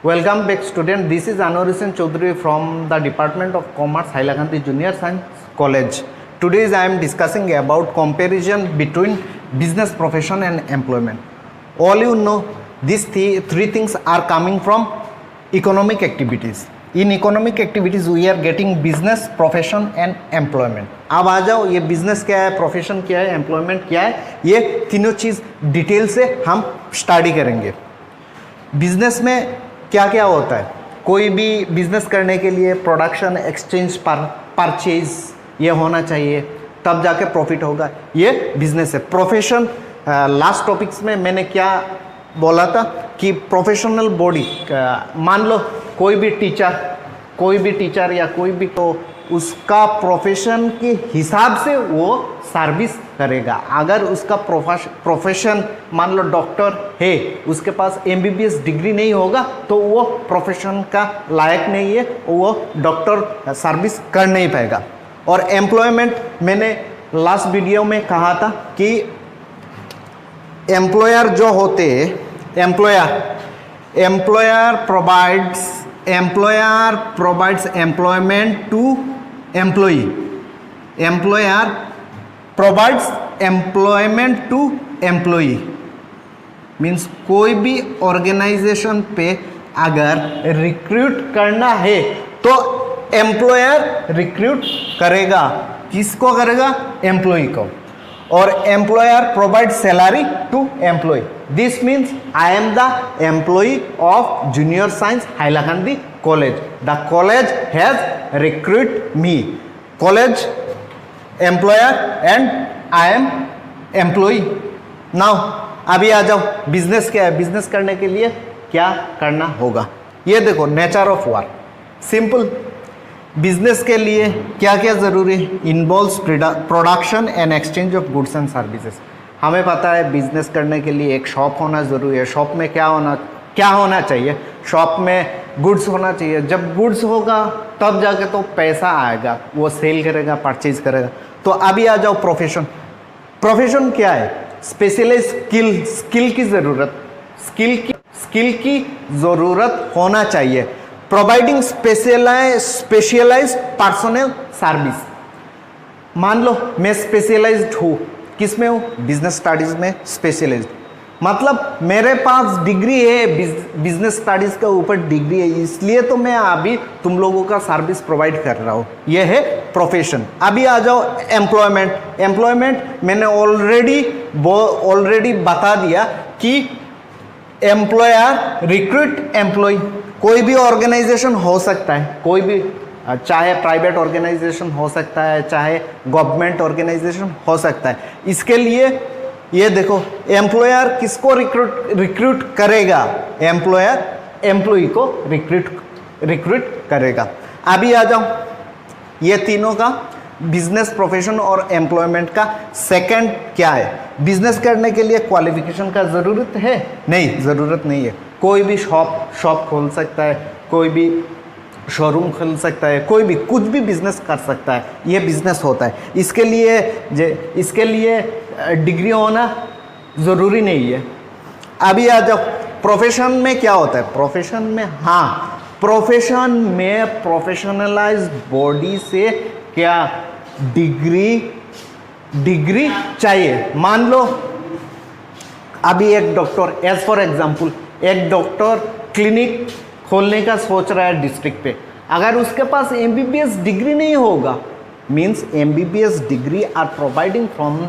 Welcome back student. This is Anwar Hussain Chaudhary from the Department of Commerce, Hailakandi Junior Science College. Today I am discussing about comparison between business profession and employment. All you know, these three things are coming from economic activities. In economic activities we are getting business, profession and employment. अब आ जाओ ये business क्या है, profession क्या है, employment क्या है, ये तीनों चीज़ डिटेल से हम स्टडी करेंगे। बिजनेस में क्या क्या होता है, कोई भी बिजनेस करने के लिए प्रोडक्शन, एक्सचेंज, परचेज ये होना चाहिए, तब जाके प्रॉफिट होगा, ये बिजनेस है। प्रोफेशन, लास्ट टॉपिक्स में मैंने क्या बोला था कि प्रोफेशनल बॉडी, मान लो कोई भी टीचर या कोई भी, तो उसका प्रोफेशन के हिसाब से वो सर्विस करेगा। अगर उसका प्रोफेशन मान लो डॉक्टर है, उसके पास एमबीबीएस डिग्री नहीं होगा तो वो प्रोफेशन का लायक नहीं है, वो डॉक्टर सर्विस कर नहीं पाएगा। और एम्प्लॉयमेंट मैंने लास्ट वीडियो में कहा था कि एम्प्लॉयर जो होते हैं, employer provides employment to employee. Employer provides employment to employee. Means कोई भी ऑर्गेनाइजेशन पे अगर रिक्रूट करना है तो एम्प्लॉयर रिक्रूट करेगा, किसको करेगा? एम्प्लॉय को। और employer provide salary to employ. This means I am the employ of junior science Hailakandi college. The college has recruit me. College employer and I am employ. Now अभी आ जाओ, बिजनेस क्या है, बिजनेस करने के लिए क्या करना होगा। ये देखो, nature of work simple. Business के लिए क्या क्या ज़रूरी है? Involves production and exchange of goods and services. हमें पता है बिजनेस करने के लिए एक शॉप होना ज़रूरी है। शॉप में क्या होना चाहिए? शॉप में गुड्स होना चाहिए। जब गुड्स होगा तब जाके तो पैसा आएगा, वो सेल करेगा, परचेज करेगा। तो अभी आ जाओ प्रोफेशन। प्रोफेशन क्या है? स्पेशलाइज स्किल की ज़रूरत, स्किल की ज़रूरत होना चाहिए। Providing specialized personal service. मान लो मैं स्पेशलाइज्ड हूँ, किस में हूँ? बिजनेस स्टडीज़ में स्पेशलाइज्ड। मतलब मेरे पास डिग्री है, बिजनेस स्टडीज़ के ऊपर डिग्री है, इसलिए तो मैं अभी तुम लोगों का सर्विस प्रोवाइड कर रहा हूँ। यह है प्रोफेशन। अभी आ जाओ एम्प्लॉयमेंट। एम्प्लॉयमेंट मैंने ऑलरेडी बता दिया कि एम्प्लॉयर रिक्रूट एम्प्लॉय। कोई भी ऑर्गेनाइजेशन हो सकता है, कोई भी, चाहे प्राइवेट ऑर्गेनाइजेशन हो सकता है, चाहे गवर्नमेंट ऑर्गेनाइजेशन हो सकता है। इसके लिए ये देखो, एम्प्लॉयर किसको रिक्रूट करेगा? एम्प्लॉयर एम्प्लॉय को रिक्रूट करेगा। अभी आ जाओ, ये तीनों का बिजनेस, प्रोफेशन और एम्प्लॉयमेंट का सेकंड क्या है? बिजनेस करने के लिए क्वालिफिकेशन का ज़रूरत है? नहीं, ज़रूरत नहीं है। कोई भी शॉप खोल सकता है, कोई भी शोरूम खोल सकता है, कोई भी कुछ भी बिजनेस कर सकता है, ये बिजनेस होता है। इसके लिए डिग्री होना ज़रूरी नहीं है। अभी आ जाओ प्रोफेशन में क्या होता है? प्रोफेशन में प्रोफेशनलाइज्ड बॉडी से क्या डिग्री चाहिए। मान लो अभी एक डॉक्टर, एज फॉर एग्जांपल, एक डॉक्टर क्लिनिक खोलने का सोच रहा है डिस्ट्रिक्ट पे। अगर उसके पास एमबीबीएस डिग्री नहीं होगा, means MBBS degree are providing from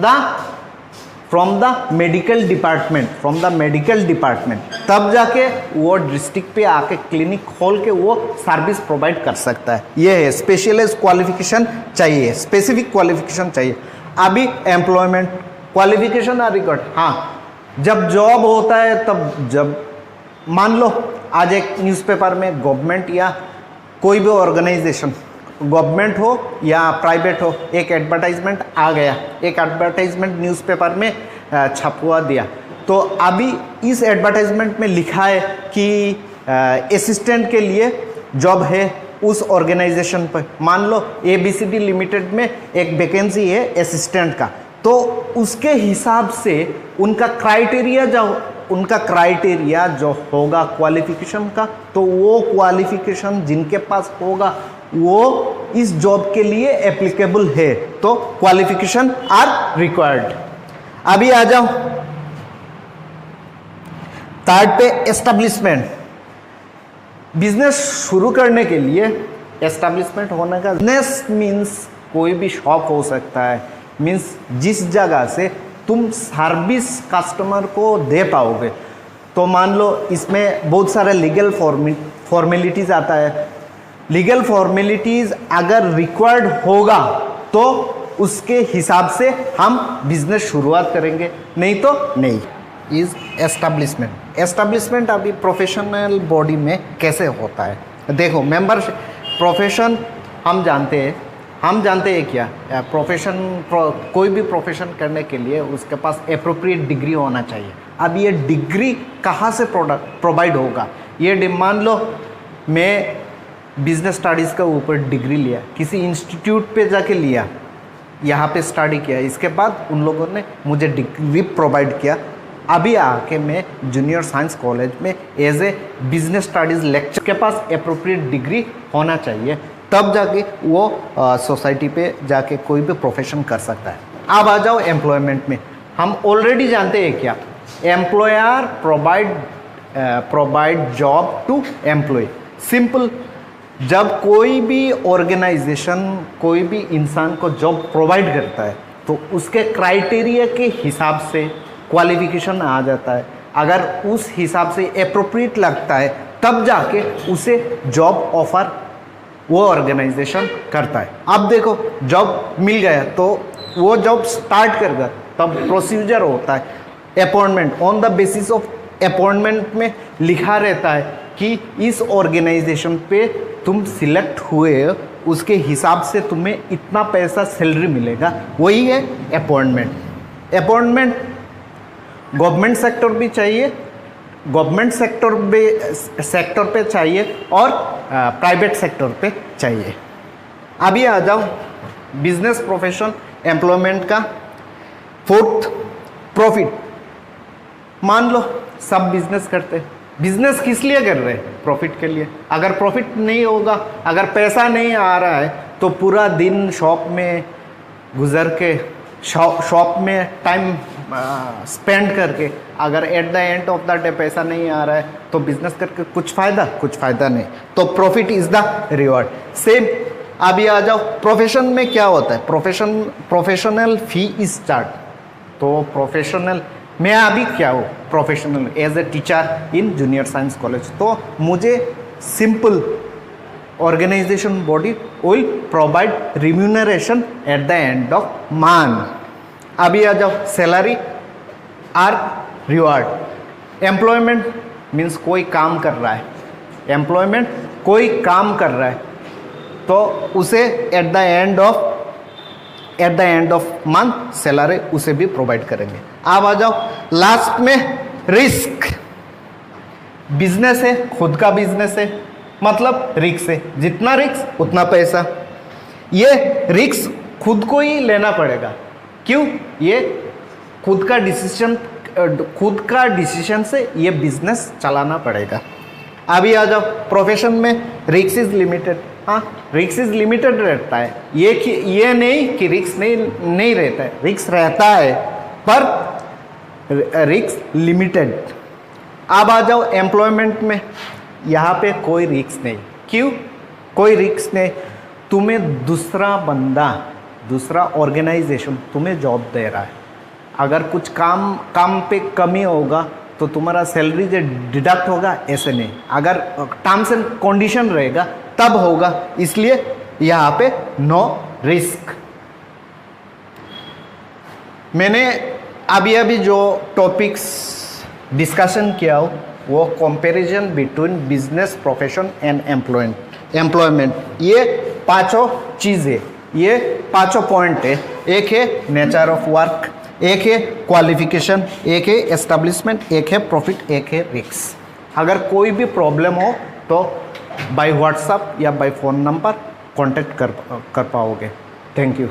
the medical department, तब जाके वो डिस्ट्रिक्ट पे आके क्लिनिक खोल के वो सर्विस प्रोवाइड कर सकता है। ये है स्पेशलाइज्ड क्वालिफिकेशन चाहिए, स्पेसिफिक क्वालिफिकेशन चाहिए। अभी एम्प्लॉयमेंट क्वालिफिकेशन आर रिक्वायर्ड। हाँ, जब जॉब होता है तब, जब मान लो आज एक न्यूज़पेपर में गवर्नमेंट या कोई भी ऑर्गेनाइजेशन, गवर्नमेंट हो या प्राइवेट हो, एक एडवर्टाइजमेंट आ गया, एक एडवर्टाइजमेंट न्यूज़पेपर में छपवा दिया। तो अभी इस एडवर्टाइजमेंट में लिखा है कि असिस्टेंट के लिए जॉब है उस ऑर्गेनाइजेशन पर। मान लो ABCD लिमिटेड में एक वैकेंसी है असिस्टेंट का, तो उसके हिसाब से उनका क्राइटेरिया जो उनका क्राइटेरिया जो होगा क्वालिफिकेशन का, तो वो क्वालिफिकेशन जिनके पास होगा वो इस जॉब के लिए एप्लीकेबल है, तो क्वालिफिकेशन आर रिक्वायर्ड। अभी आ जाओ थर्ड पे, एस्टेब्लिशमेंट। बिजनेस शुरू करने के लिए एस्टेब्लिशमेंट होने का, बिजनेस मीन्स कोई भी शॉप हो सकता है, मीन्स जिस जगह से तुम सर्विस कस्टमर को दे पाओगे। तो मान लो इसमें बहुत सारे लीगल फॉर्मेलिटीज़ आता है। लीगल फॉर्मेलिटीज़ अगर रिक्वायर्ड होगा तो उसके हिसाब से हम बिजनेस शुरुआत करेंगे, नहीं तो नहीं। Is establishment. एस्टेब्लिशमेंट अभी प्रोफेशनल बॉडी में कैसे होता है, देखो मेंबरशिप प्रोफेशन हम जानते हैं क्या प्रोफेशन, कोई भी प्रोफेशन करने के लिए उसके पास एप्रोप्रिएट डिग्री होना चाहिए। अब ये डिग्री कहाँ से प्रोवाइड होगा, ये मान लो मैं बिजनेस स्टडीज़ का ऊपर डिग्री लिया, किसी इंस्टीट्यूट पे जाके लिया, यहाँ पे स्टडी किया, इसके बाद उन लोगों ने मुझे डिग्री प्रोवाइड किया। अभी आके मैं जूनियर साइंस कॉलेज में as a business studies lecture के पास एप्रोप्रिएट डिग्री होना चाहिए, तब जाके वो सोसाइटी पे जाके कोई भी प्रोफेशन कर सकता है। अब आ जाओ एम्प्लॉयमेंट में। हम ऑलरेडी जानते हैं क्या, employer provide job to employ. Simple, जब कोई भी ऑर्गेनाइजेशन कोई भी इंसान को जॉब प्रोवाइड करता है तो उसके क्राइटेरिया के हिसाब से क्वालिफिकेशन आ जाता है। अगर उस हिसाब से एप्रोप्रिएट लगता है तब जाके उसे जॉब ऑफर वो ऑर्गेनाइजेशन करता है। अब देखो जॉब मिल गया तो वो जॉब स्टार्ट कर गया, तब प्रोसीजर होता है appointment. On the basis of appointment में लिखा रहता है कि इस ऑर्गेनाइजेशन पे तुम सिलेक्ट हुए, उसके हिसाब से तुम्हें इतना पैसा सैलरी मिलेगा, वही है अपॉइंटमेंट। अपॉइंटमेंट गवर्नमेंट सेक्टर भी चाहिए, गवर्नमेंट सेक्टर पे चाहिए और प्राइवेट सेक्टर पे चाहिए। अभी आ जाओ बिजनेस प्रोफेशन एम्प्लॉयमेंट का फोर्थ, प्रॉफिट। मान लो सब बिजनेस करते हैं, बिजनेस किस लिए कर रहे हैं, प्रॉफिट के लिए। अगर प्रॉफिट नहीं होगा, अगर पैसा नहीं आ रहा है तो पूरा दिन शॉप में गुजर के शॉप में टाइम स्पेंड करके अगर eight the end of the day पैसा नहीं आ रहा है तो बिजनेस करके कुछ फ़ायदा नहीं। तो profit is the reward. Same अभी आ जाओ प्रोफेशन में क्या होता है, प्रोफेशनल फी इज चार्ज। तो प्रोफेशनल मैं अभी क्या हूँ, professional as a teacher in junior science college, तो मुझे simple organization body will provide remuneration at the end of month. अभी आ जाओ salary or reward. Employment means कोई काम कर रहा है, एम्प्लॉयमेंट कोई काम कर रहा है तो उसे eight the end of month salary उसे भी प्रोवाइड करेंगे। अब आ जाओ लास्ट में रिस्क। बिजनेस है, खुद का बिजनेस है, मतलब रिस्क है, जितना रिस्क उतना पैसा। ये रिस्क खुद को ही लेना पड़ेगा, क्यों, ये खुद का डिसीजन से ये बिजनेस चलाना पड़ेगा। अभी आ जाओ प्रोफेशन में रिस्क इज लिमिटेड। हाँ, रिस्क इज लिमिटेड रहता है, ये नहीं कि रिस्क नहीं रहता है, रिस्क रहता है पर रिस्क लिमिटेड। अब आ जाओ एम्प्लॉयमेंट में, यहाँ पे कोई रिस्क नहीं। क्यों कोई रिस्क नहीं, तुम्हें दूसरा ऑर्गेनाइजेशन तुम्हें जॉब दे रहा है। अगर कुछ काम पे कमी होगा तो तुम्हारा सैलरी जो डिडक्ट होगा, ऐसे नहीं। अगर टर्म्स एंड कंडीशन रहेगा तब होगा, इसलिए यहाँ पे नो रिस्क। मैंने अभी जो टॉपिक्स डिस्कशन किया हो वो comparison between business, profession and employment, ये पांचों चीज़ें, ये पांचों पॉइंट है। एक है नेचर ऑफ वर्क, एक है क्वालिफिकेशन, एक है एस्टेब्लिशमेंट, एक है प्रॉफिट, एक है रिस्क। अगर कोई भी प्रॉब्लम हो तो बाय व्हाट्सएप या बाय फ़ोन नंबर कांटेक्ट कर पाओगे। Thank you.